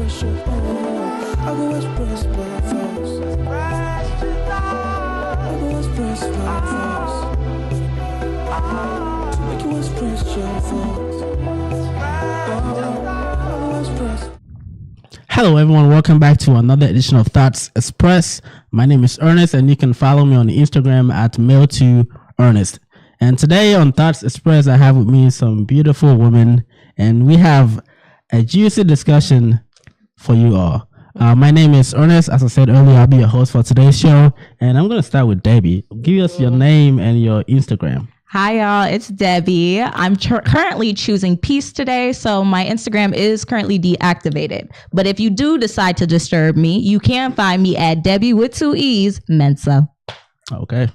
pressure. Oh, I go express my thoughts. I go express my thoughts. To make you express your thoughts. I go express. Hello everyone, welcome back to another edition of Thoughts Express. My name is Ernest and you can follow me on Instagram at mail2ernest. And today on Thoughts Express, I have with me some beautiful women and we have a juicy discussion for you all. My name is Ernest. As I said earlier, I'll be your host for today's show. And I'm going to start with Debbie. Give us your name and your Instagram. Hi, y'all. It's Debbie. I'm currently choosing peace today, so my Instagram is currently deactivated. But if you do decide to disturb me, you can find me at Debbie with 2 E's, Mensa. Okay.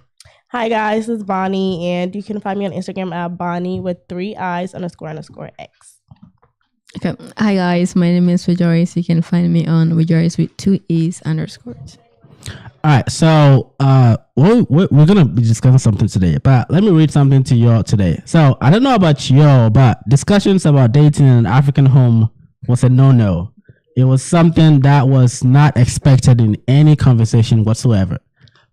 Hi, guys. This is Bonnie, and you can find me on Instagram at Bonnie with 3 I's __X. Okay. Hi, guys. My name is Rejoice. You can find me on Rejoice with 2 E's _. All right, so we're gonna be discussing something today, but let me read something to y'all today. So I don't know about y'all, but discussions about dating in an African home was a no-no. It was something that was not expected in any conversation whatsoever.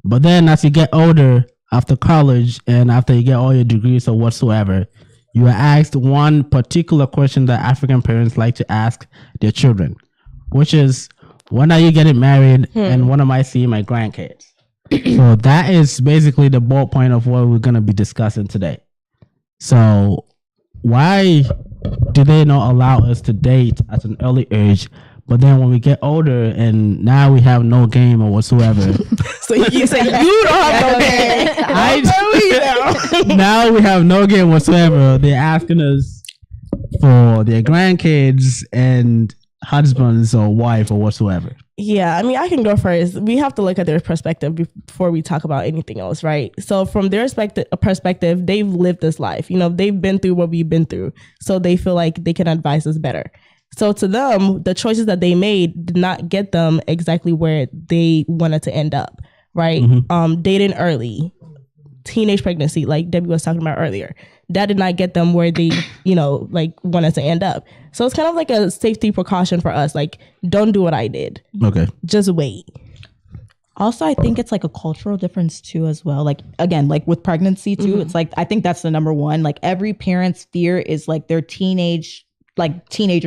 But then as you get older, after college and after you get all your degrees or whatsoever, you are asked one particular question that African parents like to ask their children, which is, when are you getting married and when am I seeing my grandkids? So that is basically the bulk point of what we're going to be discussing today. So why do they not allow us to date at an early age, but then when we get older and now we have no game or whatsoever? So you say you don't have no game. Now we have no game whatsoever. They're asking us for their grandkids and husbands or wife or whatsoever. Yeah, I mean, I can go first. We have to look at their perspective before we talk about anything else, right? So from their perspective, they've lived this life. You know, they've been through what we've been through. So they feel like they can advise us better. So to them, the choices that they made did not get them exactly where they wanted to end up, right? Dating early, teenage pregnancy, like Debbie was talking about earlier. That did not get them where they, wanted to end up. So it's kind of like a safety precaution for us. Like, don't do what I did. Okay. Just wait. Also, I think it's like a cultural difference too, as well. Like, again, like with pregnancy too, it's like, I think that's the number one. Like every parent's fear is like their teenager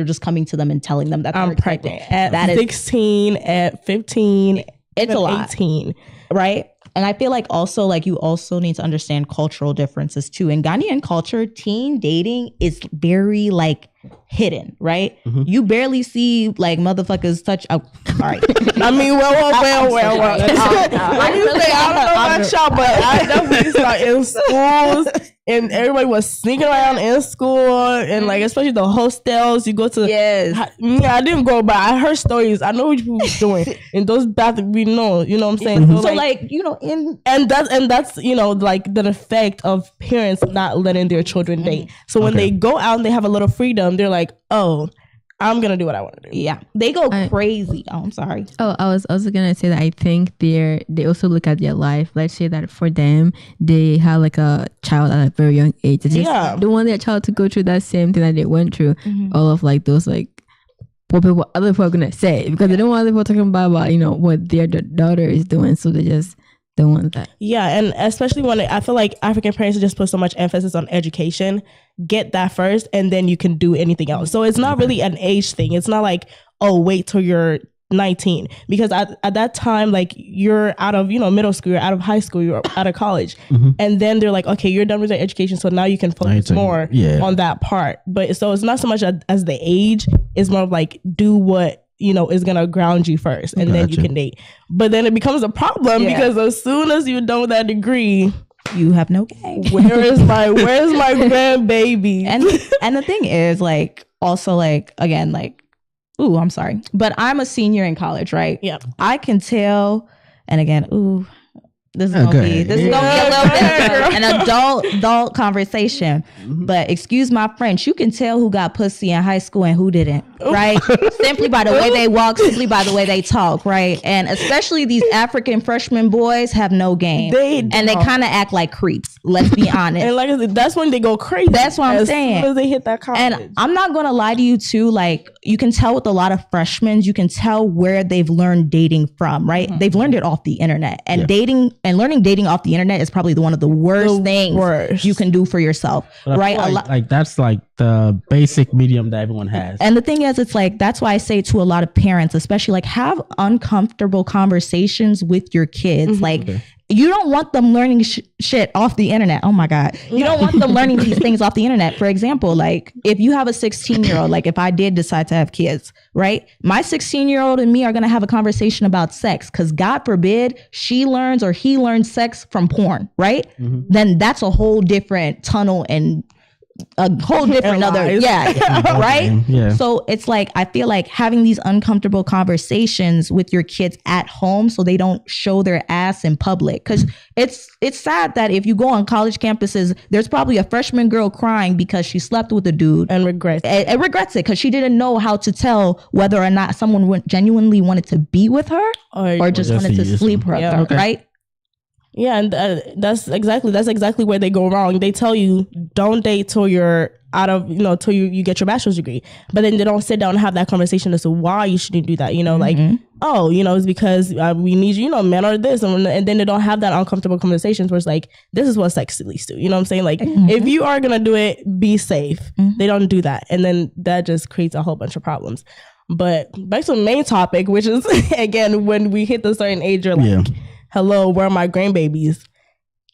just coming to them and telling them that I'm pregnant at 16, at 15, it's a lot. 18. Right? And I feel like also like you also need to understand cultural differences too. In Ghanaian culture, teen dating is very like hidden, right? You barely see like motherfuckers touch. Oh, all right. I mean, well. I don't know about y'all, but I definitely saw in schools and everybody was sneaking around in school and like especially the hostels. You go to I didn't go, but I heard stories. I know what people were doing in those bathrooms. We know, you know what I'm saying. So like you know, and that's you know like the effect of parents not letting their children date. So when they go out and they have a little freedom, they're like, oh, I'm gonna do what I want to do. Yeah, they go crazy. Oh, I'm sorry. Oh, I was also gonna say that I think they also look at their life. Let's say that for them, they have like a child at a very young age. They just don't want their child to go through that same thing that they went through. All of like those like what other people are gonna say because they don't want other people talking about what their daughter is doing. So they just don't want that. Yeah, and especially when I feel like African parents just put so much emphasis on education. Get that first, and then you can do anything else. So it's not really an age thing. It's not like, oh, wait till you're 19, because at that time, like you're out of middle school, you're out of high school, you're out of college, and then they're like, okay, you're done with your education, so now you can focus more on that part. But so it's not so much as the age; it's more of like do what is gonna ground you first, and then you can date. But then it becomes a problem because as soon as you're done with that degree, you have no game. Where's my grandbaby? And the thing is, like, also, like, again, like, ooh, I'm sorry, but I'm a senior in college, right? Yeah, I can tell. And again, ooh, this is gonna be a little bit an adult conversation. But excuse my French, you can tell who got pussy in high school and who didn't. right? Simply by the way they walk, simply by the way they talk, right? And especially these African freshman boys have no game. And they kind of act like creeps, let's be honest. And like I said, that's when they go crazy. That's what I'm saying. As soon as they hit that college. And I'm not going to lie to you too, like you can tell with a lot of freshmen, you can tell where they've learned dating from, right? They've learned it off the internet. And learning dating off the internet is probably one of the worst things you can do for yourself, right? Like that's like the basic medium that everyone has. And the thing is, it's like, that's why I say to a lot of parents, especially, like, have uncomfortable conversations with your kids. Like, you don't want them learning shit off the internet. Oh my God. You don't want them learning these things off the internet. For example, like if you have a 16-year-old, like if I did decide to have kids, right? My 16-year-old and me are going to have a conversation about sex, because God forbid she learns or he learns sex from porn, right? Then that's a whole different tunnel and a whole different other, right? Yeah. So it's like, I feel like having these uncomfortable conversations with your kids at home so they don't show their ass in public. Because it's sad that if you go on college campuses, there's probably a freshman girl crying because she slept with a dude and regrets it because she didn't know how to tell whether or not someone genuinely wanted to be with her or just wanted to sleep her, right? Yeah, and that's exactly where they go wrong. They tell you don't date till you're out of, till you get your bachelor's degree, but then they don't sit down and have that conversation as to why you shouldn't do that. Like, it's because we need you. Men are this, and then they don't have that uncomfortable conversations where it's like, this is what sex leads to. You know what I'm saying? Like, if you are gonna do it, be safe. They don't do that, and then that just creates a whole bunch of problems. But back to the main topic, which is again, when we hit the certain age, you're like, hello, where are my grandbabies?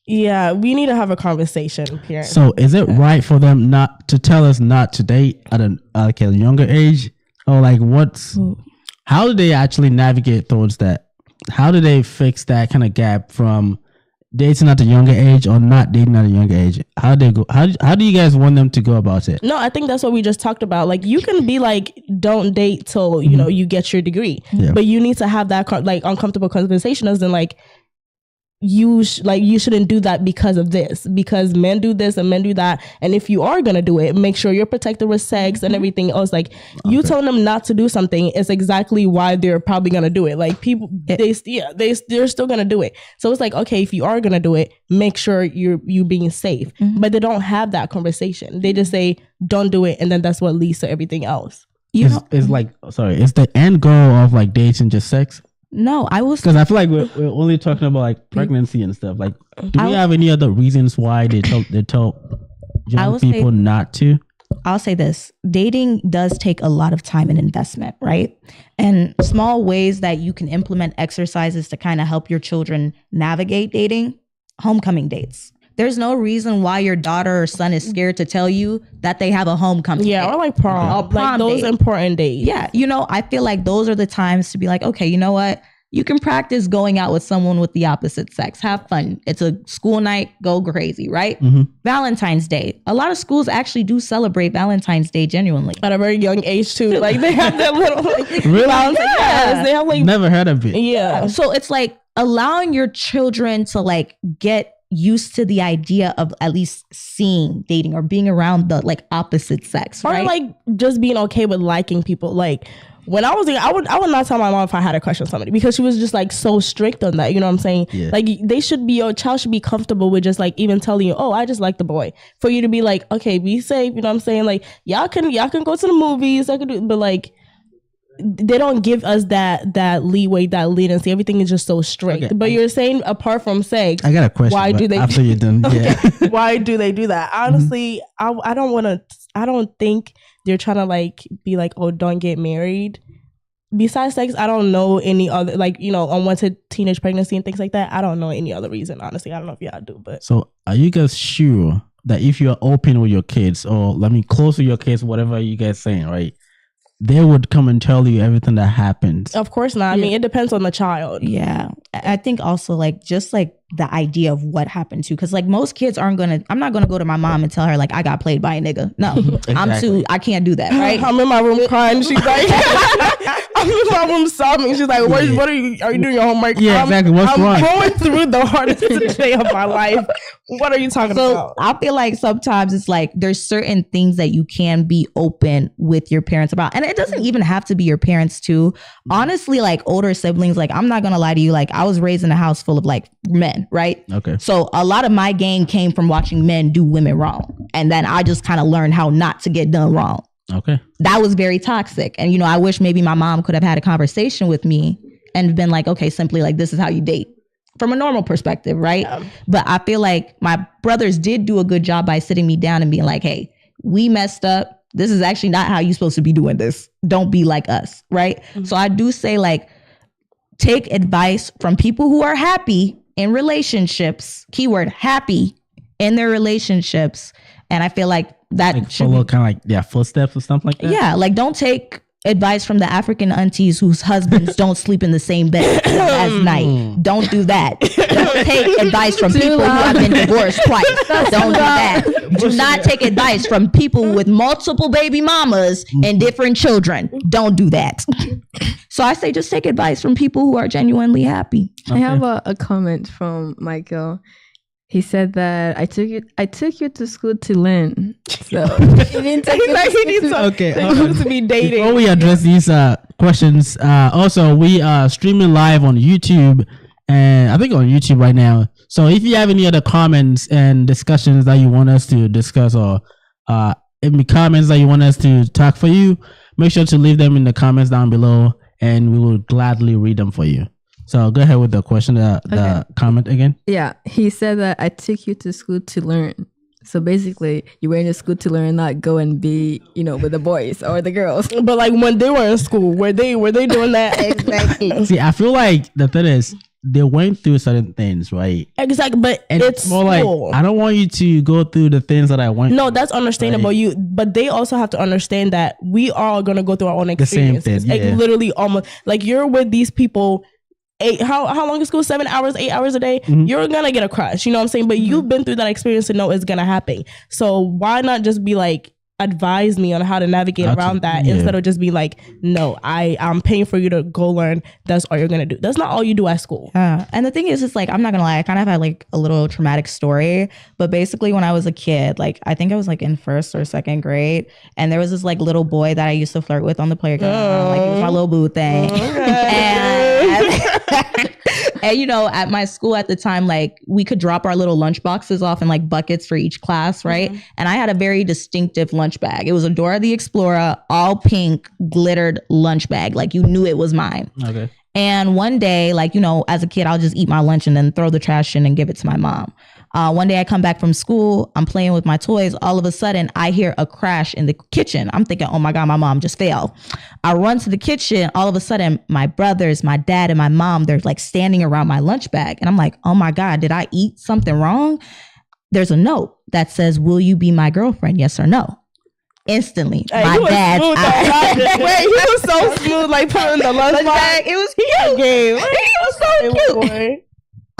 Yeah, we need to have a conversation, parents. So is it right for them not to tell us not to date at a younger age? Or like how do they actually navigate towards that? How do they fix that kind of gap from dating at a younger age or not dating at a younger age? How do they go? How do you guys want them to go about it? No, I think that's what we just talked about. Like, you can be like, don't date till you get your degree, but you need to have that uncomfortable conversation, as in like, you shouldn't do that because of this, because men do this and men do that, and if you are gonna do it, make sure you're protected with sex and everything else. Like, you telling them not to do something is exactly why they're probably gonna do it. Like, people, they're still gonna do it. So it's like, okay, if you are gonna do it, make sure you being safe. But they don't have that conversation. They just say don't do it, and then that's what leads to everything else. It's the end goal of like dating just sex? No, because I feel like we're only talking about like pregnancy and stuff. Like, do we have any other reasons why they tell young people not to? I'll say this: dating does take a lot of time and investment, right? And small ways that you can implement exercises to kind of help your children navigate dating: homecoming dates. There's no reason why your daughter or son is scared to tell you that they have a homecoming date. Or like prom. Like those important days. Yeah. I feel like those are the times to be like, okay, you know what? You can practice going out with someone with the opposite sex. Have fun. It's a school night. Go crazy, right? Valentine's Day. A lot of schools actually do celebrate Valentine's Day genuinely. At a very young age too. Like, they have that little really? Yes, they have like, never heard of it. Yeah. So it's like allowing your children to like get used to the idea of at least seeing dating or being around the like opposite sex, right? Or like just being okay with liking people. Like, when I was young, I would not tell my mom if I had a crush on somebody, because she was just like so strict on that. You know what I'm saying? Yeah. Like, your child should be comfortable with just like even telling you, oh, I just like the boy. For you to be like, okay, be safe. You know what I'm saying? Like, y'all can go to the movies. I could do, but like, they don't give us that leeway, that leniency. Everything is just so strict. Okay. But you're saying apart from sex, I got a question. Why do they? After you're done, yeah. Why do they do that? Honestly, I don't think they're trying to like be like, oh, don't get married. Besides sex, I don't know any other, like, unwanted teenage pregnancy and things like that. I don't know any other reason. Honestly, I don't know if y'all do. But so, are you guys sure that if you're open with your kids, or close with your kids, whatever you guys saying, right? They would come and tell you everything that happens. Of course not. I mean, it depends on the child. Yeah. I think also like just like the idea of what happened to, because like most kids I'm not gonna go to my mom and tell her like I got played by a nigga. No, exactly. I can't do that, right? I'm in my room crying. She's like, I'm in my room sobbing. She's like, what are you doing your homework? Yeah, exactly. What's wrong? I'm going through the hardest day of my life. What are you talking about? I feel like sometimes it's like there's certain things that you can be open with your parents about, and it doesn't even have to be your parents too. Honestly, like older siblings, like I'm not gonna lie to you, like I was raised in a house full of like men, right? Okay. So a lot of my game came from watching men do women wrong, and then I just kind of learned how not to get done wrong. Okay. That was very toxic, and you know, I wish maybe my mom could have had a conversation with me and been like, okay, simply like this is how you date. From a normal perspective, right? Yeah. But I feel like my brothers did do a good job by sitting me down and being like, hey, we messed up. This is actually not how you're supposed to be doing this. Don't be like us, right? Mm-hmm. So I do say like, take advice from people who are happy in relationships, keyword happy in their relationships. And I feel like that like should follow kind of like footsteps or something like that. Yeah, like don't take advice from the African aunties whose husbands don't sleep in the same bed as night. Don't do that. Don't take advice from people who have been divorced twice. Don't do that. Do not take advice from people with multiple baby mamas and different children. Don't do that. So I say just take advice from people who are genuinely happy. Okay. I have a comment from Michael. He said that I took you to school to learn. So he didn't take to be dating. Before we address these questions, also we are streaming live on YouTube, and I think on YouTube right now. So if you have any other comments and discussions that you want us to discuss, or any comments that you want us to talk for you, make sure to leave them in the comments down below, and we will gladly read them for you. So go ahead with the question, the comment again. Yeah, he said that I took you to school to learn. So basically, you were in school to learn, not go and be, with the boys or the girls. But like when they were in school, were they doing that? Exactly. See, I feel like the thing is they went through certain things, right? Exactly, but and it's more school. Like I don't want you to go through the things that I went. No, that's understandable. Right? But they also have to understand that we are gonna go through our own experiences. The same thing, yeah. Like literally, almost like you're with these people. How long is school? 7 hours, 8 hours a day. Mm-hmm. You're gonna get a crush, you know what I'm saying? But you've been through that experience to know it's gonna happen. So why not just be like, advise me on how to navigate around that instead of just be like, no, I'm paying for you to go learn. That's all you're gonna do. That's not all you do at school. And the thing is, it's like, I'm not gonna lie, I kind of had like a little traumatic story. But basically, when I was a kid, like I think I was like in 1st or 2nd grade, and there was this like little boy that I used to flirt with on the playground. Like it was my little boo thing. And at my school at the time, like we could drop our little lunch boxes off in like buckets for each class, right? Mm-hmm. And I had a very distinctive lunch bag. It was a Dora the Explorer, all pink, glittered lunch bag. Like you knew it was mine. Okay. And one day, like, as a kid, I'll just eat my lunch and then throw the trash in and give it to my mom. One day I come back from school, I'm playing with my toys. All of a sudden, I hear a crash in the kitchen. I'm thinking, oh my God, my mom just fell. I run to the kitchen. All of a sudden, my brothers, my dad, and my mom, they're like standing around my lunch bag. And I'm like, oh my God, did I eat something wrong? There's a note that says, will you be my girlfriend? Yes or no? Instantly, my dad. Wait, he was so smooth, like putting the lunch bag. It was cute. He was so cute.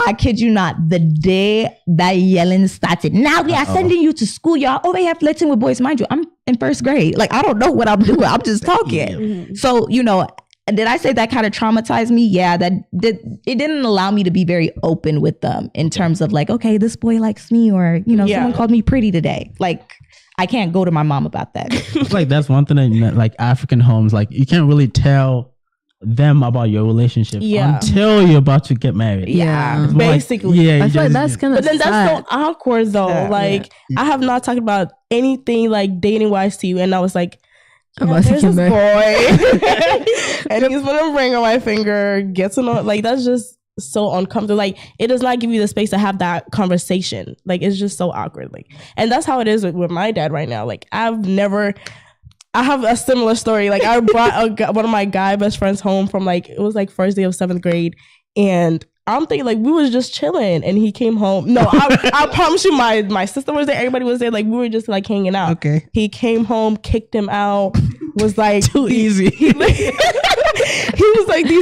I kid you not, the day that yelling started, now we are sending you to school, y'all. Oh, they have flirting with boys. Mind you, I'm in 1st grade. Like, I don't know what I'm doing. I'm just talking. Mm-hmm. So, did I say that kind of traumatized me? Yeah, it didn't allow me to be very open with them in terms of like, okay, this boy likes me, or, someone called me pretty today. Like, I can't go to my mom about that. It's like, that's one thing that like African homes, like you can't really tell them about your relationship until you're about to get married. Yeah, basically. I feel like that's kind of But then that's so awkward though. I have not talked about anything like dating wise to you, and I was like, there's this boy and he's putting a ring on my finger, get to know, like that's just so uncomfortable. Like it does not give you the space to have that conversation. Like it's just so awkward. Like, and that's how it is with my dad right now. Like I have a similar story. Like I brought one of my guy best friends home from like, it was like 1st day of 7th grade. And I'm thinking like we was just chilling and he came home. No, I promise you my sister was there. Everybody was there. Like we were just like hanging out. Okay. He came home, kicked him out, was like. Too easy. he was like he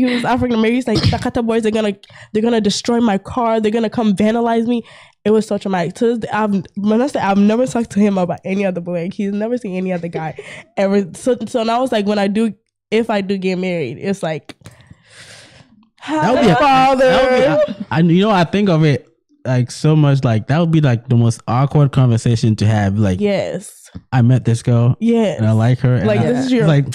was African American. He's like, Takata boys, they're gonna destroy my car. They're gonna come vandalize me. It was so traumatic. To this day, I've never talked to him about any other boy. Like, he's never seen any other guy ever. So now it's like if I do get married, it's like that would be father. I think of it like so much. Like that would be like the most awkward conversation to have. Like, yes. I met this girl, and I like her. And like this is your like,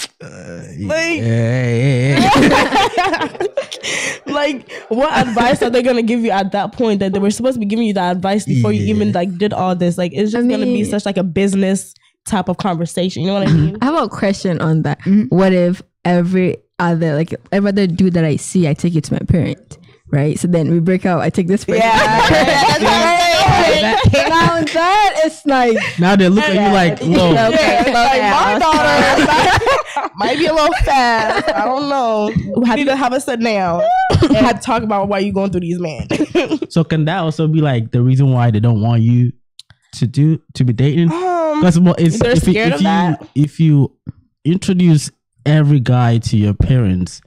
like what advice are they gonna give you at that point that they were supposed to be giving you that advice before you even like did all this? Like it's just gonna be such like a business type of conversation. You know what I mean? I have a question on that. What if every other dude that I see, I take it to my parent, right? So then we break up. I take this person. Now that it's like now they look at you like, whoa. My daughter might be a little fast. I don't know. We need to have a sit down and talk about why you going through these men. So can that also be like the reason why they don't want you to be dating? Because they're scared of that. If you introduce every guy to your parents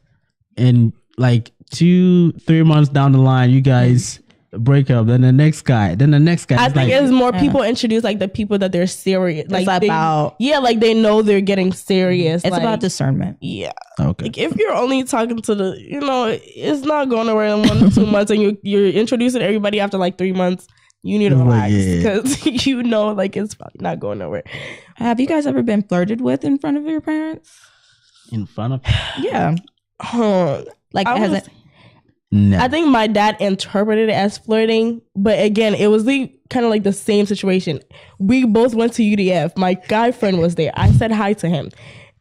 and like 2-3 months down the line, you guys break up, then the next guy. I think it's more people introduce like the people that they're serious. Like like they know they're getting serious. It's about discernment. Yeah. Okay. Like if you're only talking to it's not going nowhere in 1 to 2 months, and you're introducing everybody after like 3 months. You need to relax because like it's probably not going nowhere. Have you guys ever been flirted with in front of your parents? In front of? Yeah. Like No. I think my dad interpreted it as flirting, but again, it was kind of like the same situation. We both went to UDF. My guy friend was there. I said hi to him.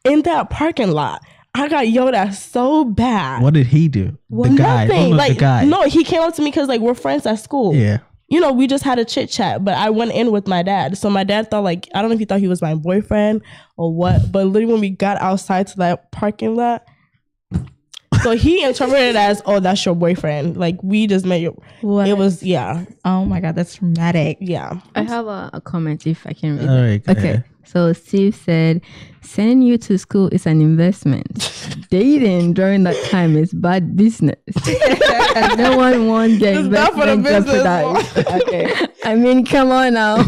In that parking lot, I got yelled at so bad. What did he do? The guy. Nothing. Like, the guy. No, he came up to me because like we're friends at school. Yeah. We just had a chit chat, but I went in with my dad. So my dad thought like, I don't know if he thought he was my boyfriend or what, but literally when we got outside to that parking lot, so he interpreted it as, oh, that's your boyfriend. Like, we just met you. What? It was, yeah. Oh my God, that's traumatic. Yeah. I have a comment if I can read All it. right, okay. So Steve said, sending you to school is an investment. Dating during that time is bad business. No one wants the investment jeopardized. Okay. I mean, come on now.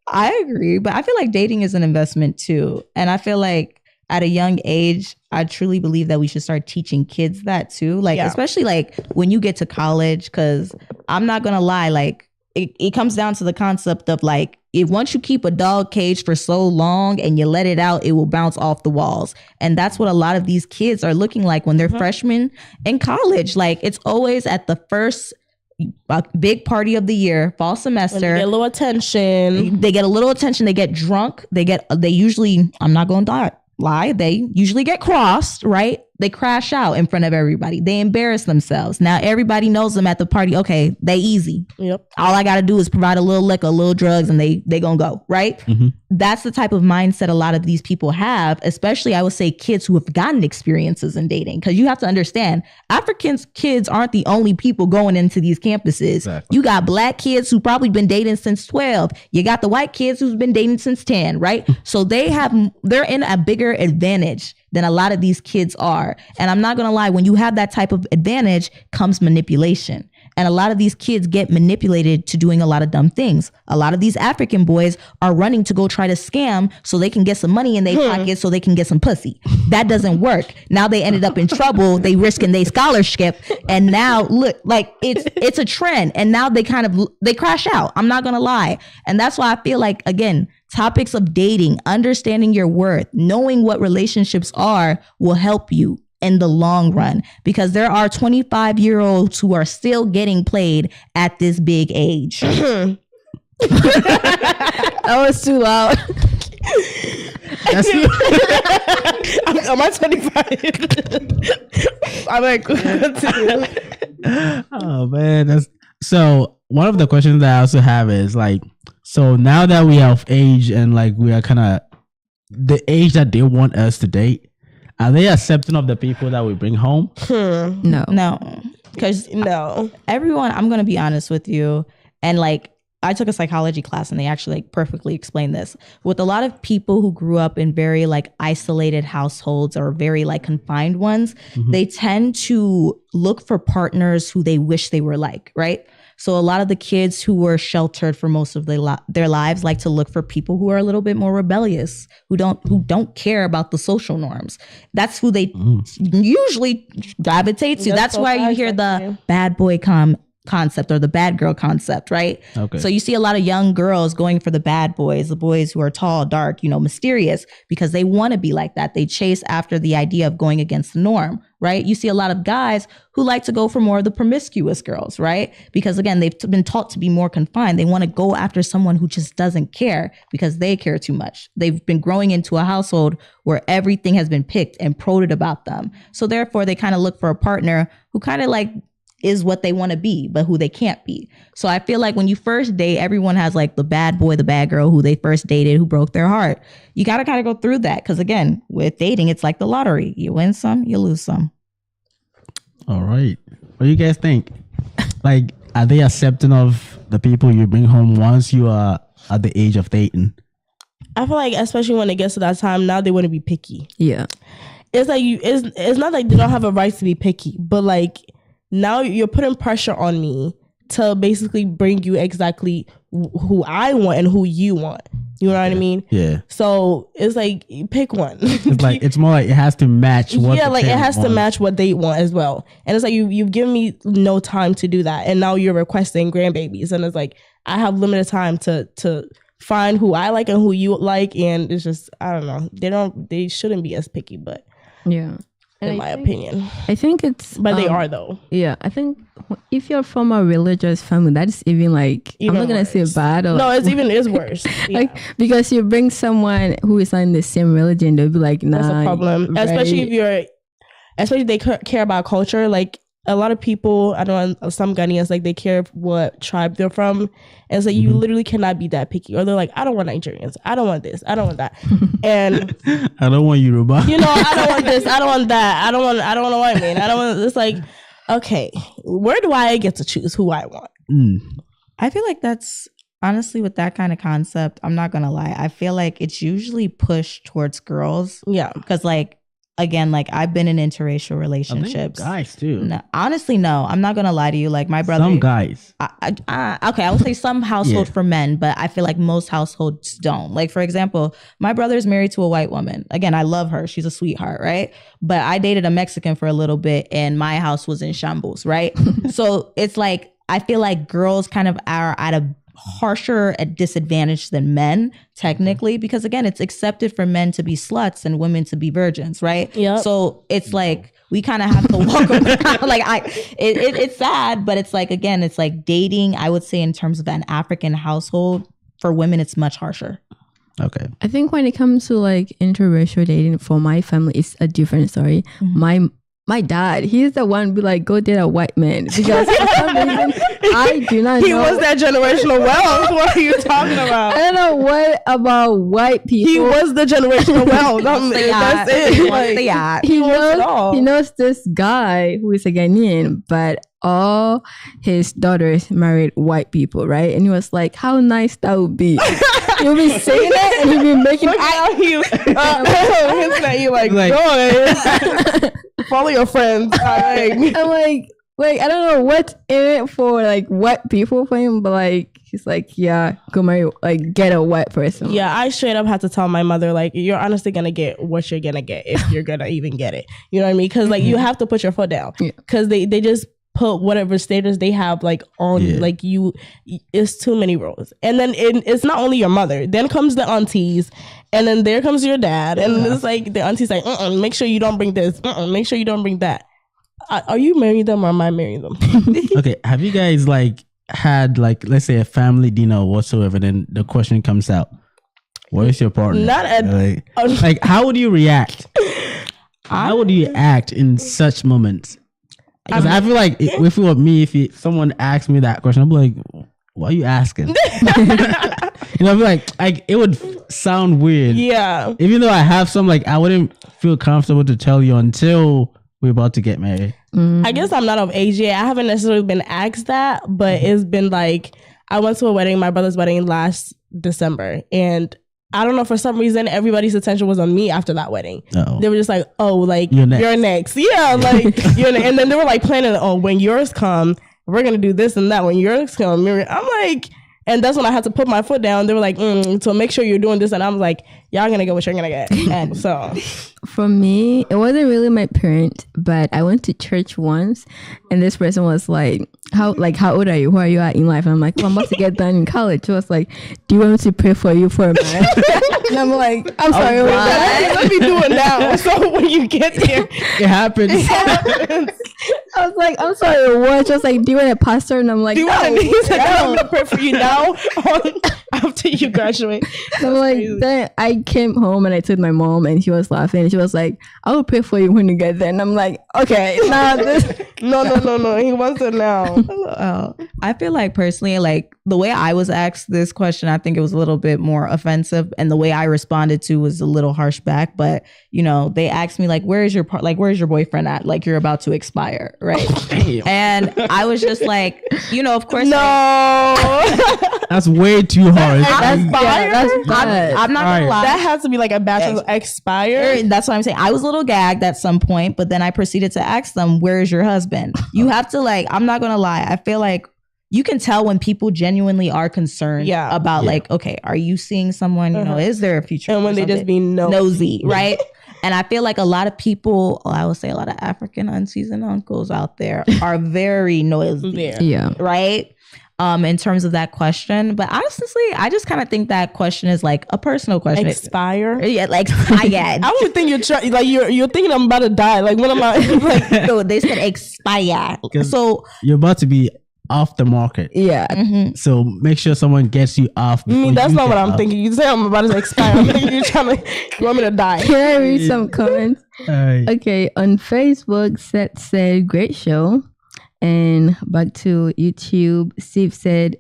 I agree, but I feel like dating is an investment too. And I feel like at a young age, I truly believe that we should start teaching kids that too. Like, especially like when you get to college, because I'm not going to lie, like it comes down to the concept of like, if once you keep a dog caged for so long and you let it out, it will bounce off the walls. And that's what a lot of these kids are looking like when they're freshmen in college. Like it's always at the first big party of the year, fall semester. They get a little attention. They get a little attention. They get drunk. They usually, I'm not going to lie, they usually get crossed, right? They crash out in front of everybody. They embarrass themselves. Now everybody knows them at the party. Okay, they easy. Yep. All I got to do is provide a little liquor, a little drugs, and they gonna go, right? Mm-hmm. That's the type of mindset a lot of these people have, especially I would say kids who have gotten experiences in dating. Because you have to understand, African kids aren't the only people going into these campuses. Exactly. You got black kids who probably been dating since 12. You got the white kids who's been dating since 10, right? So they're in a bigger advantage than a lot of these kids are. And I'm not going to lie, when you have that type of advantage comes manipulation. And a lot of these kids get manipulated to doing a lot of dumb things. A lot of these African boys are running to go try to scam so they can get some money in their pocket so they can get some pussy. That doesn't work. Now they ended up in trouble. They risking their scholarship. And now look, like it's a trend. And now they crash out. I'm not going to lie. And that's why I feel like, again, topics of dating, understanding your worth, knowing what relationships are will help you in the long run, because there are 25-year-olds who are still getting played at this big age. That was too loud. Am I 25? I'm like, oh man. So one of the questions that I also have is like, so now that we are of age and like we are kind of the age that they want us to date, are they accepting of the people that we bring home? No. Because everyone, I'm going to be honest with you. And like, I took a psychology class and they actually like perfectly explained this. With a lot of people who grew up in very like isolated households or very like confined ones, they tend to look for partners who they wish they were like, right? So a lot of the kids who were sheltered for most of their lives like to look for people who are a little bit more rebellious, who don't care about the social norms. That's who they usually gravitate to. That's why you hear the bad boy concept or the bad girl concept, right? Okay. So you see a lot of young girls going for the bad boys, the boys who are tall, dark, mysterious, because they want to be like that. They chase after the idea of going against the norm, right? You see a lot of guys who like to go for more of the promiscuous girls, right? Because again, they've been taught to be more confined. They want to go after someone who just doesn't care because they care too much. They've been growing into a household where everything has been picked and prodded about them. So therefore, they kind of look for a partner who kind of like is what they want to be, but who they can't be. So I feel like when you first date, everyone has like the bad boy, the bad girl who they first dated, who broke their heart. You got to kind of go through that. Because again, with dating, it's like the lottery. You win some, you lose some. All right. What do you guys think? Like, are they accepting of the people you bring home once you are at the age of dating? I feel like, especially when it gets to that time, now they want to be picky. Yeah. It's like it's not like they don't have a right to be picky, but like, now you're putting pressure on me to basically bring you exactly who I want and who you want. You know what I mean? Yeah. So it's like, pick one. It's like, it's more like it has to match what like it has to match what they want as well. And it's like, you've given me no time to do that. And now you're requesting grandbabies. And it's like, I have limited time to find who I like and who you like. And it's just, I don't know. They shouldn't be as picky, but yeah. In my opinion. I think it's... But they are, though. Yeah, I think if you're from a religious family, that's even like... I'm not going to say bad. Or no, like, it's worse. Yeah. Like, because you bring someone who is not in the same religion, they'll be like, nah. That's a problem. Right? Especially if they care about culture. Like, a lot of people, I know some Ghanaians, like, they care what tribe they're from. And so you literally cannot be that picky. Or they're like, I don't want Nigerians. I don't want this. I don't want that. And I don't want Yoruba. I don't want this. I don't want that. I don't want a white man. I don't want, it's like, okay, where do I get to choose who I want? I feel like that's, honestly, with that kind of concept, I'm not going to lie. I feel like it's usually pushed towards girls. Yeah. Because like, again, like I've been in interracial relationships. Guys too. No, honestly, no. I'm not gonna lie to you. Like my brother. Some guys. Okay, I would say some households for men, but I feel like most households don't. Like for example, my brother is married to a white woman. Again, I love her. She's a sweetheart, right? But I dated a Mexican for a little bit, and my house was in shambles, right? So it's like I feel like girls kind of are at a harsher at disadvantage than men technically, because again, it's accepted for men to be sluts and women to be virgins, right? Yep. So it's like we kind of have to walk around like it's sad, but it's like, again, it's like dating, I would say in terms of an African household, for women it's much harsher. Okay. I think when it comes to like interracial dating, for my family, it's a different story. My dad, he's the one be like, go date a white man. Because for some reason, I do not know. He was that generational wealth. What are you talking about? I don't know what about white people. He was the generational wealth. That's it. Like, he knows this guy who is a Ghanaian, but all his daughters married white people, right? And he was like, how nice that would be. He'll be saying it and he'll be making hinting at you like go follow your friends. I'm like I don't know what's in it for like white people for him, but like he's like, yeah, go marry, like get a white person. Yeah, I straight up had to tell my mother, like, you're honestly gonna get what you're gonna get if you're gonna even get it. You know what I mean? Because like you have to put your foot down. Because they just put whatever status they have like on you. Like it's too many roles. And then it's not only your mother, then comes the aunties, and then there comes your dad, and it's like the auntie's like, make sure you don't bring this, make sure you don't bring that. Are you marrying them or am I marrying them? Okay, have you guys like had like, let's say, a family dinner or whatsoever, then the question comes out, what is your partner? Not at like how would you react? How would you act in such moments? Because I feel like if it were me, if someone asked me that question, I'd be like, why are you asking? I'd be like it would sound weird. Yeah. Even though I have some, like, I wouldn't feel comfortable to tell you until we're about to get married. I guess I'm not of age yet. I haven't necessarily been asked that, but it's been like, I went to a wedding, my brother's wedding last December, and I don't know, for some reason, everybody's attention was on me after that wedding. Uh-oh. They were just like, oh, like, you're next. Yeah, like, you're next. And then they were like planning, oh, when yours come, we're going to do this and that. When yours come, I'm like, and that's when I had to put my foot down. They were like, so make sure you're doing this. And I'm like, y'all going to get what you're going to get. And so. For me, it wasn't really my parent, but I went to church once, and this person was like, how old are you? Who are you at in life? And I'm like, well, I'm about to get done in college. She was like, do you want me to pray for you for a man? And I'm like, I'm sorry, let me do it now. So when you get there, it happens. I was like, I'm sorry, what? She was like, do you want a pastor? And I'm like, do you want me to pray for you now after you graduate? So I'm like, then I came home and I told my mom, and she was laughing. And she was like, I will pray for you when you get there. And I'm like, okay, nah, no. He wants it now. I feel like personally, like the way I was asked this question, I think it was a little bit more offensive, and the way I responded to was a little harsh back. But you know, they asked me like, where's your boyfriend at? Like, you're about to expire, right? And I was just like, you know, of course, that's way too hard. I'm not gonna lie. That has to be like a bachelor's expire. That's what I'm saying. I was a little gagged at some point, but then I proceeded to ask them, where is your husband? You have to, like, I'm not gonna lie, I feel like you can tell when people genuinely are concerned about like, okay, are you seeing someone, you know, is there a future? And when they just be nosy, right? And I feel like a lot of people, I would say a lot of African unseasoned uncles out there are very noisy, right? In terms of that question. But honestly, I just kind of think that question is like a personal question. Expire? Yeah, like, I would think you're thinking I'm about to die. Like, what am I? Like, no, they said expire. So you're about to be off the market. Yeah. Mm-hmm. So make sure someone gets you off. That's not what I'm thinking. You say I'm about to expire. I'm thinking you want me to die. Can I read some comments? Okay, on Facebook, Seth said, great show. And back to YouTube, Steve said,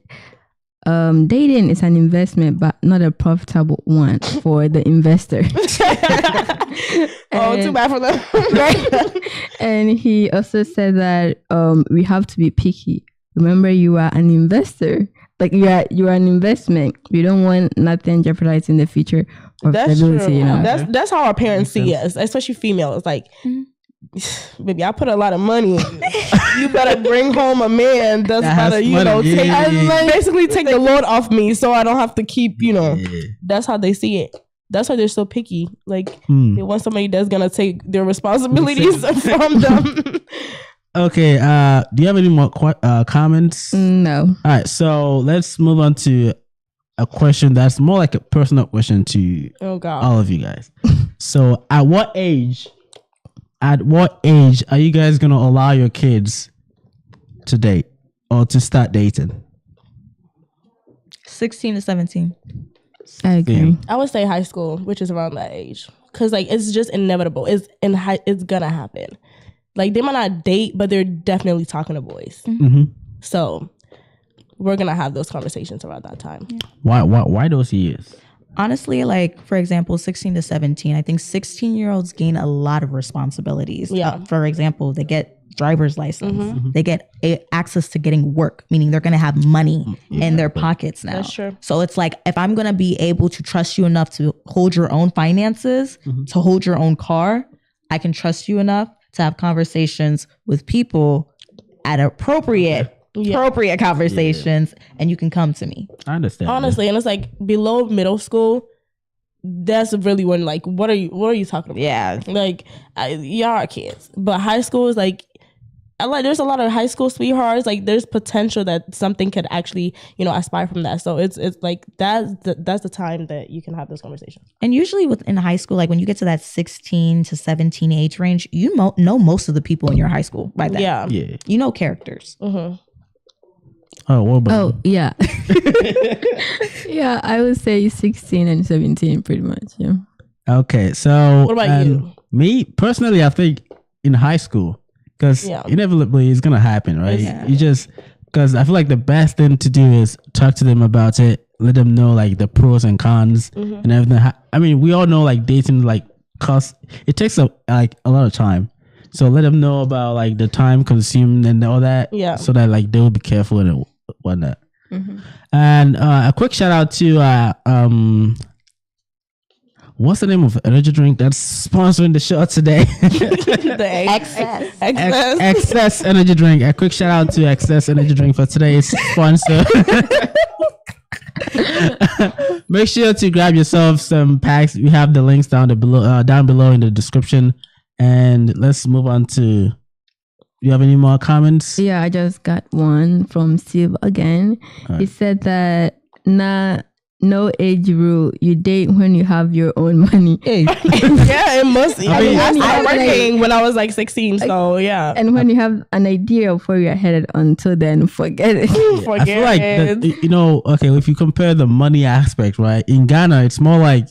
dating is an investment, but not a profitable one for the investor. Too bad for them. Right? And he also said that we have to be picky. Remember, you are an investor. Like, you are an investment. You don't want nothing jeopardizing the future or stability. You know? That's how our parents see us, especially females. Like, baby, I put a lot of money. You better bring home a man that's about to, basically take the load off me, so I don't have to keep, That's how they see it. That's why they're so picky. Like, they want somebody that's gonna take their responsibilities from them. Okay. Do you have any more comments? No. All right. So let's move on to a question that's more like a personal question to all of you guys. So, at what age are you guys gonna allow your kids to date or to start dating? 16 to 17. I agree. I would say high school, which is around that age, because like it's just inevitable. It's gonna happen. Like, they might not date, but they're definitely talking to boys. Mm-hmm. So we're gonna have those conversations around that time. Yeah. Why those years? Honestly, like, for example, 16 to 17, I think 16-year-olds gain a lot of responsibilities. Yeah. For example, they get driver's license. Mm-hmm. They get access to getting work, meaning they're going to have money in their pockets now. That's true. So it's like, if I'm going to be able to trust you enough to hold your own finances, to hold your own car, I can trust you enough to have conversations with people at appropriate conversations, and you can come to me. I understand. Honestly, and it's like below middle school, that's really when, like, what are you talking about? Yeah. Like, y'all are kids. But high school is like there's a lot of high school sweethearts. Like, there's potential that something could actually, aspire from that. So it's like that's the time that you can have those conversations. And usually within high school, like when you get to that 16 to 17 age range, you know most of the people in your high school by then. Yeah. You know characters. Mm-hmm. Oh, what about you? Yeah. Yeah, I would say 16 and 17 pretty much. Yeah. Okay, so what about you? Me personally, I think in high school, because inevitably it's gonna happen, right? Yeah. You just, because I feel like the best thing to do is talk to them about it, let them know like the pros and cons and everything. I mean, we all know like dating like costs. It takes a lot of time. So let them know about like the time consumed and all that. Yeah. So that like they will be careful and whatnot. And a quick shout out to what's the name of energy drink that's sponsoring the show today? The Excess energy drink. A quick shout out to Excess energy drink for today's sponsor. Make sure to grab yourself some packs. We have the links down below in the description. And let's move on to. Do you have any more comments? Yeah, I just got one from Steve again. Right. He said that no age rule. You date when you have your own money. Yeah, it must. I started working when I was like 16, so yeah. And when you have an idea of where you're headed, until then, forget it. I feel like if you compare the money aspect, right? In Ghana, it's more like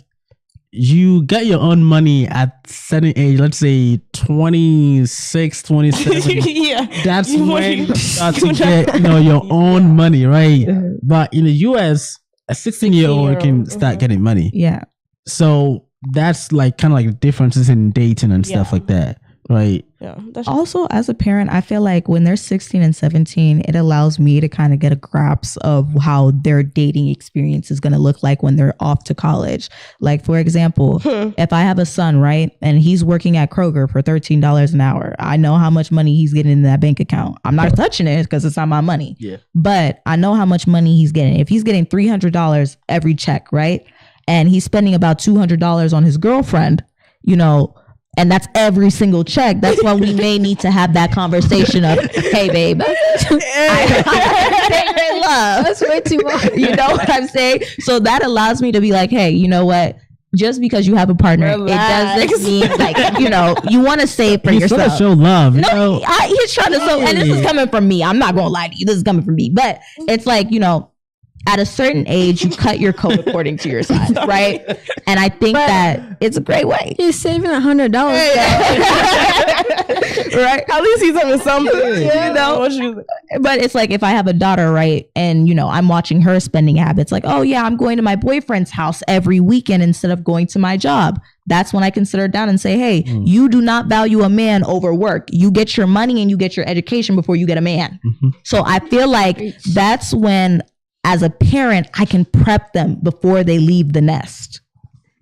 you get your own money at certain age, let's say 26, 27. Yeah. That's when you start to get your own money, right? But in the US, a 16-year-old can start getting money. Yeah. So that's like kind of like differences in dating and stuff like that, right? Yeah. Also, as a parent, I feel like when they're 16 and 17, it allows me to kind of get a grasp of how their dating experience is going to look like when they're off to college. Like, for example, if I have a son, right, and he's working at Kroger for $13 an hour, I know how much money he's getting in that bank account. I'm not touching it because it's not my money. Yeah. But I know how much money he's getting. If he's getting $300 every check, right, and he's spending about $200 on his girlfriend, and that's every single check. That's when we may need to have that conversation of, hey, babe, I love. That's way too much. You know what I'm saying? So that allows me to be like, hey, you know what? Just because you have a partner, Relax. It doesn't mean like, you want to save for yourself. He's trying to show love. No, he's trying to show, and this is coming from me. I'm not going to lie to you. This is coming from me. But it's like, at a certain age, you cut your coat according to your size, right? And I think that it's a great way. He's saving $100, right? At least he's having something, But it's like if I have a daughter, right, and I'm watching her spending habits, like, oh yeah, I'm going to my boyfriend's house every weekend instead of going to my job. That's when I can sit her down and say, hey, you do not value a man over work. You get your money and you get your education before you get a man. Mm-hmm. So I feel like that's when, as a parent, I can prep them before they leave the nest.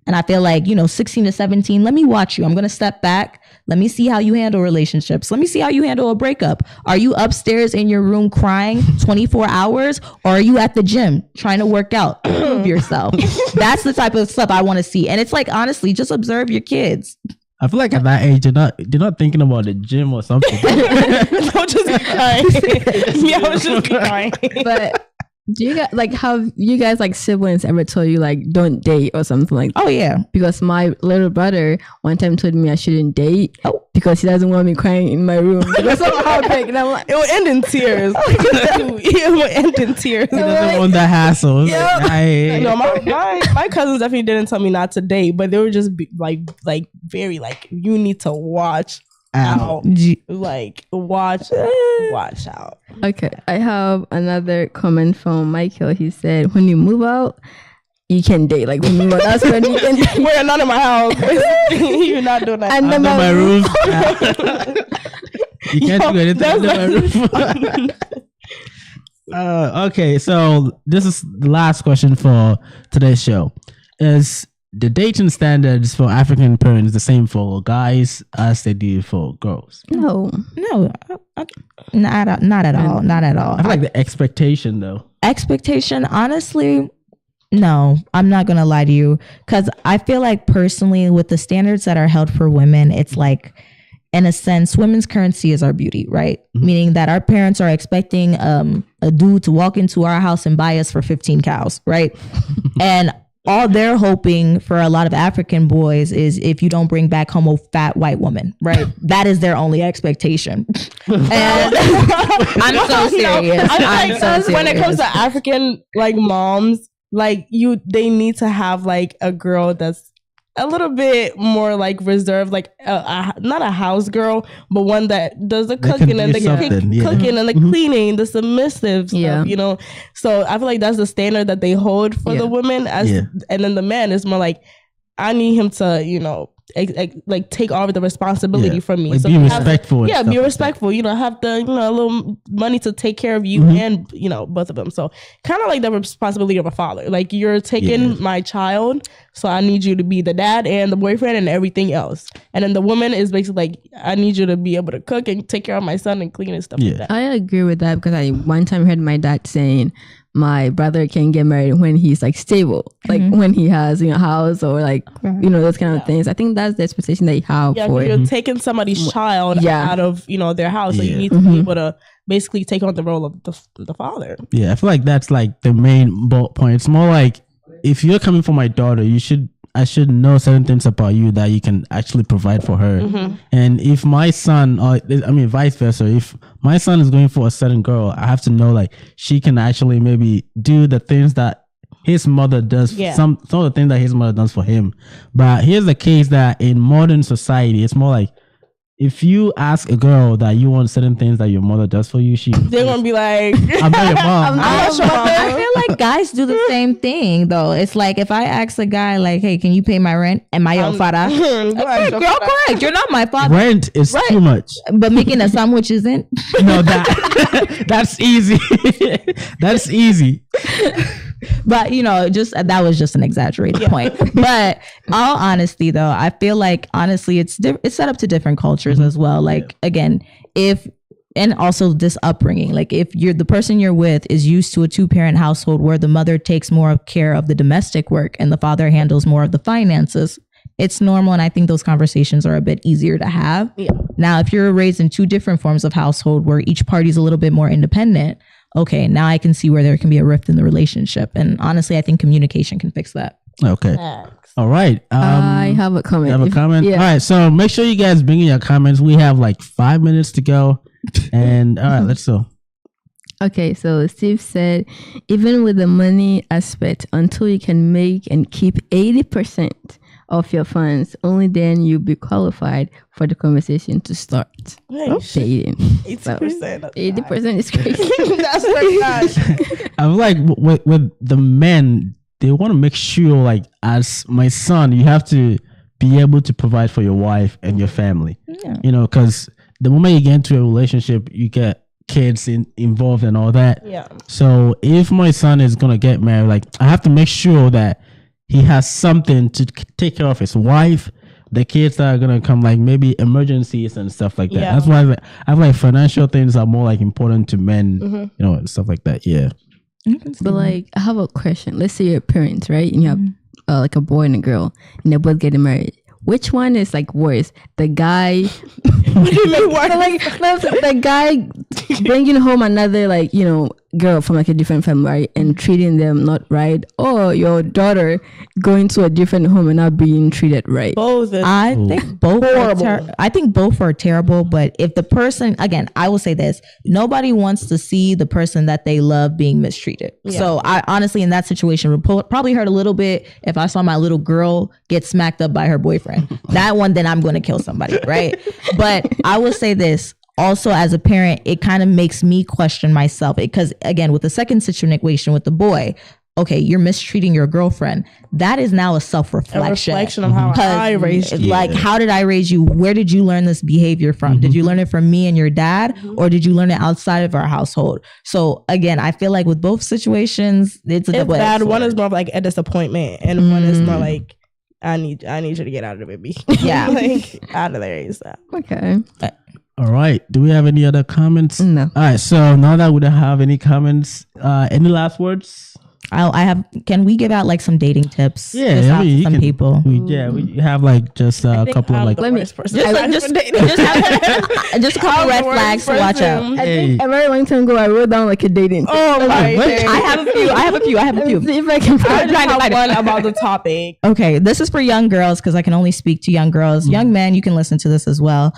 And I feel like, 16 to 17, let me watch you. I'm going to step back. Let me see how you handle relationships. Let me see how you handle a breakup. Are you upstairs in your room crying 24 hours? Or are you at the gym trying to work out, prove yourself? That's the type of stuff I want to see. And it's like, honestly, just observe your kids. I feel like at that age, they're not thinking about the gym or something. I'll just be crying. Yeah, I was just crying. But do you guys have you guys siblings ever told you don't date or something like that? Oh yeah, because my little brother one time told me I shouldn't date because he doesn't want me crying in my room because of how big. And I'm like, it will end in tears. It will end in tears. He doesn't want that hassle. Yeah. No, my cousins definitely didn't tell me not to date, but they were just very you need to watch out. Watch out. Okay, I have another comment from Michael. He said, when you move out, you can date. When you move out, that's when you can date. We're not in my house. You're not doing that. Under my roof. You can't do anything under my roof. Okay, so this is the last question for today's show. Is the dating standards for African parents the same for guys as they do for girls? No, not at all. Not at all. I feel like the expectation, though. Expectation, honestly, no. I'm not gonna lie to you, because I feel like personally, with the standards that are held for women, it's like, in a sense, women's currency is our beauty, right? Mm-hmm. Meaning that our parents are expecting a dude to walk into our house and buy us for 15 cows, right? And all they're hoping for a lot of African boys is if you don't bring back home a fat white woman, right? That is their only expectation. And I'm so serious. I'm so serious. When it comes to African moms, they need to have a girl that's a little bit more reserved, not a house girl, but one that does the cooking and the cooking and the cleaning, the submissive stuff, So I feel like that's the standard that they hold for the women, and then the man is more I need him to, like take all of the responsibility from me. Like so be respectful. Yeah, be respectful. You know, have the a little money to take care of you and both of them. So kind of like the responsibility of a father. Like you're taking my child, so I need you to be the dad and the boyfriend and everything else. And then the woman is basically like, I need you to be able to cook and take care of my son and clean and stuff like that. I agree with that because I one time heard my dad saying my brother can get married when he's like stable, like when he has a house or like those kind of things. I think that's the expectation that you have for you're taking somebody's child out of their house, so you need to be able to basically take on the role of the father. I feel like that's like the main point. It's more like, if you're coming for my daughter, I should know certain things about you that you can actually provide for her. And if my son, or I mean vice versa, if my son is going for a certain girl, I have to know like she can actually maybe do the things that his mother does. Some of the things that his mother does for him. But here's the case that in modern society, it's more like, if you ask a girl that you want certain things that your mother does for you, they're gonna be like, I'm not your mom. I feel like guys do the same thing though. It's like, if I ask a guy like, hey, can you pay my rent? Am I your father? Girl, correct. You're not my father. Rent is too much. But making a sandwich isn't. No, that's easy. That's easy. But that was just an exaggerated point. But all honesty though, I feel like honestly it's set up to different cultures as well. Like again, and also this upbringing, like if the person you're with is used to a 2-parent household where the mother takes more care of the domestic work and the father handles more of the finances, it's normal. And I think those conversations are a bit easier to have. Now, if you're raised in 2 different forms of household where each party's a little bit more independent, okay, now I can see where there can be a rift in the relationship. And honestly, I think communication can fix that. Okay. All right. I have a comment. You have a comment? Yeah. All right. So make sure you guys bring in your comments. We have like 5 minutes to go. And all right, let's go. Okay, so Steve said, even with the money aspect, until you can make and keep 80% of your funds, only then you'll be qualified for the conversation to start dating. 80%. 80% is crazy. That's very nice. I'm like, with the men, they want to make sure, like, as my son, you have to be able to provide for your wife and your family. Because the moment you get into a relationship, you get kids involved and all that. So if my son is gonna get married, like, I have to make sure that he has something to take care of his wife, the kids that are gonna come, like maybe emergencies and stuff like that. That's why I feel like financial things are more like important to men, and stuff like that. But like, I have a question. Let's say you're parents, right? And you have like a boy and a girl, and they're both getting married. Which one is like worse? The guy, what do you mean worse? The guy bringing home another girl from like a different family, right, and treating them not right, or your daughter going to a different home and not being treated right? Both. I think both. I think both are terrible. But if the person, again, I will say this: nobody wants to see the person that they love being mistreated. So I honestly, in that situation, would probably hurt a little bit if I saw my little girl get smacked up by her boyfriend. That one, then I'm going to kill somebody, right? But I will say this. Also, as a parent, it kind of makes me question myself, because again, with the second situation with the boy, okay, you're mistreating your girlfriend. That is now a self-reflection. A reflection of how I raised you. Like, how did I raise you? Where did you learn this behavior from? Did you learn it from me and your dad, or did you learn it outside of our household? So again, I feel like with both situations, it's a double-edged sword. One is more of like a disappointment, and one is more like, I need you to get out of it, baby. Yeah. Like, out of there, ASAP. Okay. All right. Do we have any other comments? No. All right. So now that we don't have any comments, any last words? I have. Can we give out like some dating tips? Yeah, I mean, some people. We have like just a couple of like. Let me just a couple red flags to watch out. I think a very long time ago I wrote down like a dating tip. Oh my! I have a few. See if I can find one about the topic. Okay, this is for young girls because I can only speak to young girls. Young men, you can listen to this as well.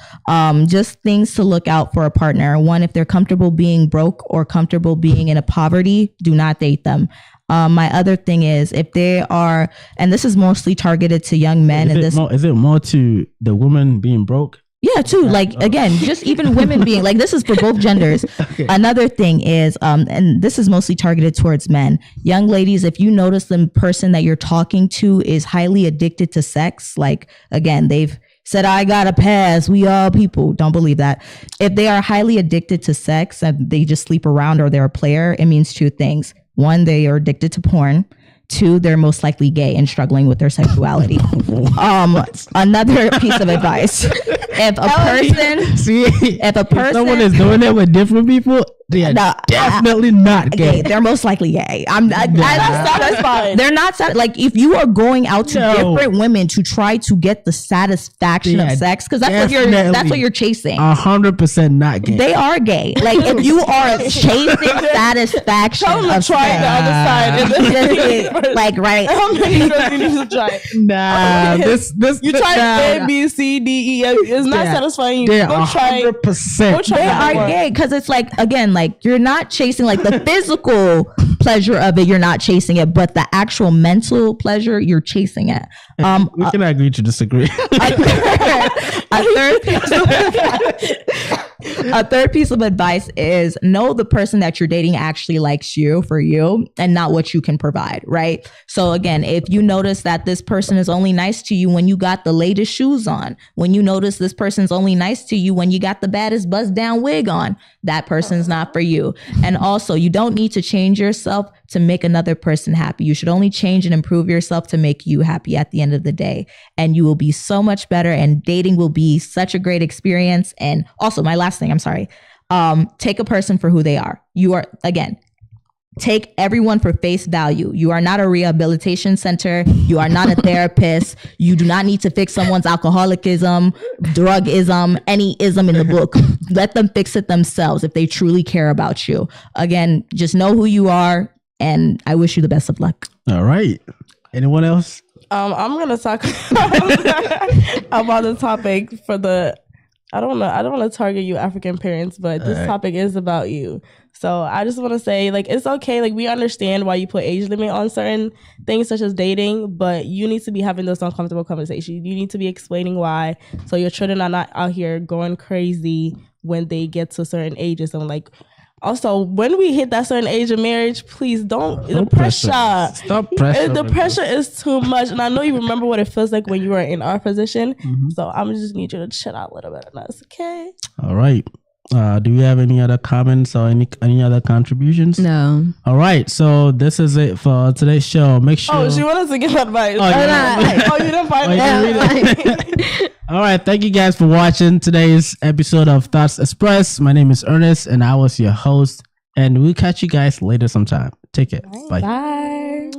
Just things to look out for a partner. One, if they're comfortable being broke or comfortable being in a poverty, do not date them. My other thing is if they are, and this is mostly targeted to young men. Is it more to the woman being broke? Yeah, too. Like again, just even women being like, this is for both genders. Okay. Another thing is, and this is mostly targeted towards men. Young ladies, if you notice the person that you're talking to is highly addicted to sex, like again, they've said, I got a pass. We all people. Don't believe that. If they are highly addicted to sex and they just sleep around or they're a player, it means two things. One, they are addicted to porn. Two, they're most likely gay and struggling with their sexuality. Another piece of advice: if someone is doing it with different people, they are definitely not gay. They're most likely gay. I'm not. That's fine. They're not like if you are going out to different women to try to get the satisfaction of sex, because that's what you're chasing. 100% not gay. They are gay. Like if you are chasing satisfaction of try sex, the other side. Like right. How many drugs you need to try? Nah, this you try A, B, C, D, E, F. It's not satisfying you. They're go try. 100%. They are gay because it's like again, like you're not chasing like the physical pleasure of it. You're not chasing it, but the actual mental pleasure, you're chasing it. We can agree to disagree. A third piece of advice is know the person that you're dating actually likes you for you and not what you can provide, right? So again, if you notice that this person is only nice to you when you got the latest shoes on, when you notice this person's only nice to you when you got the baddest buzz down wig on, that person's not for you. And also, you don't need to change yourself to make another person happy. You should only change and improve yourself to make you happy at the end of the day. And you will be so much better, and dating will be such a great experience. And also, my last thing, I'm sorry. Take a person for who they are. You are, again, take everyone for face value. You are not a rehabilitation center. You are not a therapist. You do not need to fix someone's alcoholicism, drugism, any ism in the book. Let them fix it themselves if they truly care about you. Again, just know who you are, and I wish you the best of luck. All right. Anyone else? I'm gonna talk about the topic for the. I don't want to target you African parents, but this topic is about you. So I just want to say, like, it's okay. Like, we understand why you put age limit on certain things, such as dating, but you need to be having those uncomfortable conversations. You need to be explaining why, so your children are not out here going crazy when they get to certain ages. And like, also, when we hit that certain age of marriage, please don't. The pressure. Stop pressure. The pressure is too much. And I know you remember what it feels like when you were in our position. Mm-hmm. So I'm just need you to chill out a little bit on us, okay? All right. Do we have any other comments or any other contributions? No. All right. So this is it for today's show. Make sure. Oh, she wanted to give advice. Oh, you didn't find it. All right. Thank you guys for watching today's episode of Thoughts Express. My name is Ernest, and I was your host. And we'll catch you guys later sometime. Take care. Bye. Bye.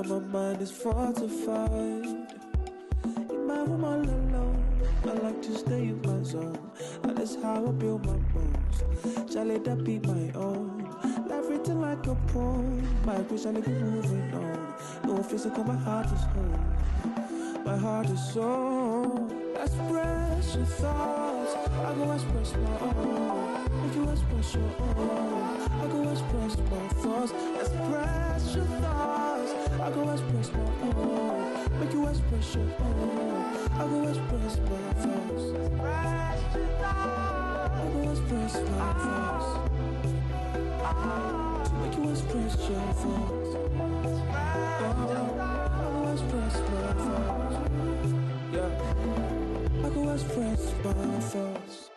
My mind is fortified. In my room all alone, I like to stay in my zone, and that's how I build my bones. Shall let that be my own? Life written like a poem. My wish I be moving on. No physical, my heart is whole. My heart is so. Express your thoughts. I go express my own. Make you express your own. I go express my thoughts. Express your thoughts. I go express my own. Make you express your own. I go express my thoughts. I go express my thoughts. To make you express your thoughts. I go express my thoughts. Yeah. I go express my thoughts.